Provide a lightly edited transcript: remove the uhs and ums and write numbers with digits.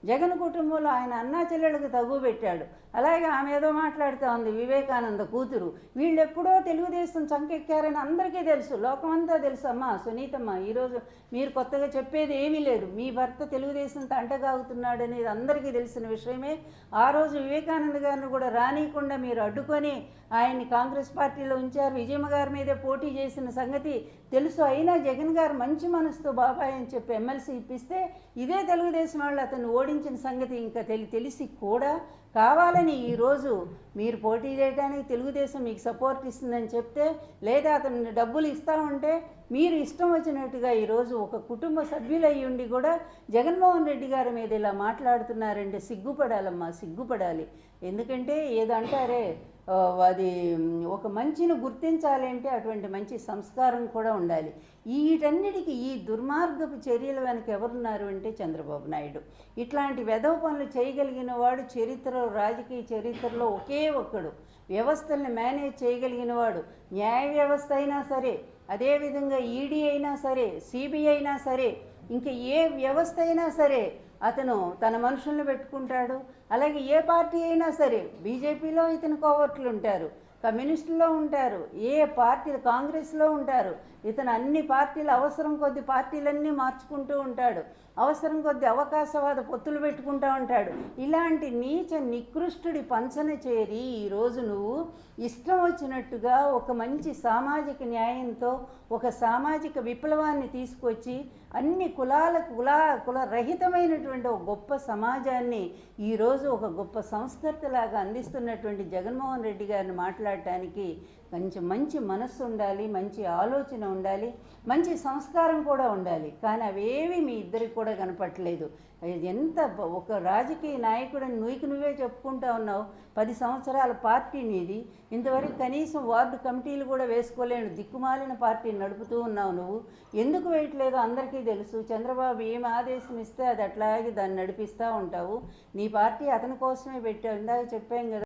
జగన్ కుటుంబంలో ఆయన అన్నా చెల్లెళ్ళకి తగువ పెట్టాడు. అలాగే ఆమె ఏదో మాట్లాడుతూ ఉంది, వివేకానంద కూతురు. వీళ్ళు ఎప్పుడో తెలుగుదేశం చంకెక్కారని అందరికీ తెలుసు, లోకమంతా తెలుసు. అమ్మా సునీతమ్మ, ఈరోజు మీరు కొత్తగా చెప్పేది ఏమీ లేదు. మీ భర్త తెలుగుదేశంతో అంటగాగుతున్నాడు అనేది అందరికీ తెలిసిన విషయమే. ఆ రోజు వివేకానంద గారిని కూడా రానియకుండా మీరు అడ్డుకొని ఆయన్ని కాంగ్రెస్ పార్టీలో ఉంచారు. విజయమ్మ గారి మీదే పోటీ చేసిన సంగతి తెలుసు. అయినా జగన్ గారు మంచి మనసుతో బాబాయ్ అని చెప్పి ఎమ్మెల్సీ ఇప్పిస్తే ఇదే తెలుగుదేశం వాళ్ళు అతన్ని ఓడించిన సంగతి ఇంకా తెలిసి కూడా కావాలని ఈరోజు మీరు పోటీ చేయడానికి తెలుగుదేశం మీకు సపోర్ట్ ఇస్తుందని చెప్తే, లేదా అతను డబ్బులు ఇస్తూ ఉంటే మీరు ఇష్టం వచ్చినట్టుగా ఈరోజు ఒక కుటుంబ సభ్యులయ్యి ఉండి కూడా జగన్మోహన్ రెడ్డి గారి మీద ఇలా మాట్లాడుతున్నారంటే సిగ్గుపడాలమ్మా, సిగ్గుపడాలి. ఎందుకంటే ఏదో అంటారే, అది ఒక మంచిని గుర్తించాలంటే అటువంటి మంచి సంస్కారం కూడా ఉండాలి. వీటన్నిటికీ ఈ దుర్మార్గపు చర్యల వెనక ఎవరున్నారు అంటే చంద్రబాబు నాయుడు. ఇట్లాంటి వెధవ పనులు చేయగలిగిన వాడు చరిత్రలో, రాజకీయ చరిత్రలో ఒకే ఒక్కడు. వ్యవస్థల్ని మేనేజ్ చేయగలిగిన వాడు, న్యాయ వ్యవస్థ అయినా సరే, అదేవిధంగా ఈడీ అయినా సరే, సిబిఐ అయినా సరే, ఇంకా ఏ వ్యవస్థ అయినా సరే అతను తన మనుషులను పెట్టుకుంటాడు. అలాగే ఏ పార్టీ అయినా సరే, బీజేపీలో ఇతను కోవర్ట్లు ఉంటారు, కమ్యూనిస్టుల్లో ఉంటారు, ఏ పార్టీలు కాంగ్రెస్లో ఉంటారు. ఇతను అన్ని పార్టీలు అవసరం కొద్ది పార్టీలన్నీ మార్చుకుంటూ ఉంటాడు, అవసరం కొద్ది అవకాశవాద పొత్తులు పెట్టుకుంటూ ఉంటాడు. ఇలాంటి నీచ నికృష్టుడి పంచన చేరి ఈరోజు నువ్వు ఇష్టం వచ్చినట్టుగా ఒక మంచి సామాజిక న్యాయంతో ఒక సామాజిక విప్లవాన్ని తీసుకొచ్చి అన్ని కులరహితమైనటువంటి ఒక గొప్ప సమాజాన్ని ఈరోజు ఒక గొప్ప సంస్కర్తలాగా అందిస్తున్నటువంటి జగన్మోహన్ రెడ్డి గారిని మాట్లాడటానికి కొంచెం మంచి మనస్సు ఉండాలి, మంచి ఆలోచన ఉండాలి, మంచి సంస్కారం కూడా ఉండాలి. కానీ అవేవి మీ ఇద్దరికి కూడా కనపట్లేదు. ఎంత ఒక రాజకీయ నాయకుడిని నువ్వే చెప్పుకుంటా ఉన్నావు. 10 సంవత్సరాల పార్టీ నీది, ఇంతవరకు కనీసం వార్డు కమిటీలు కూడా వేసుకోలేని దిక్కుమాలిన పార్టీని నడుపుతూ ఉన్నావు. నువ్వు ఎందుకు వేయట్లేదో అందరికీ తెలుసు. చంద్రబాబు ఏం ఆదేశం ఇస్తే అది అట్లాగే దాన్ని నడిపిస్తూ ఉంటావు. నీ పార్టీ అతని కోసమే పెట్టావు. ఇందాక చెప్పాం కదా.